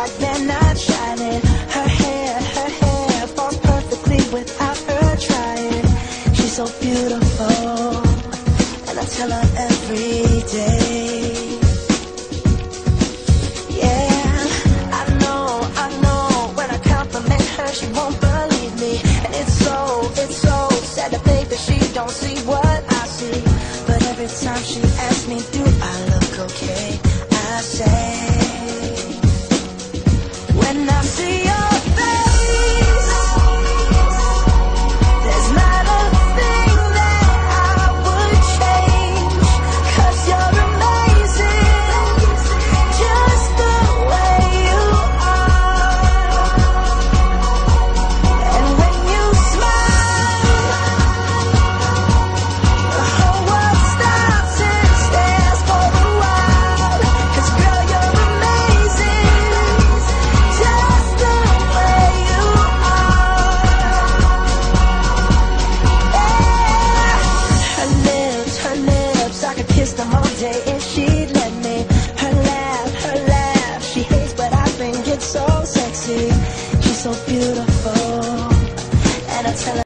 like they're not shining. Her hair falls perfectly without her trying. She's so beautiful, and I tell her every day. Yeah, I know, when I compliment her, she won't believe me. And it's so sad to think that she don't see what I see. But every time she asks me, do I look okay, I say, when I see your face, there's not a thing that I would change. 'Cause you're amazing, just the way you are. And when you smile, the whole world stops and stares for a while. 'Cause girl, you're amazing, just the way you are. Yeah. Her lips, I could kiss them all day if she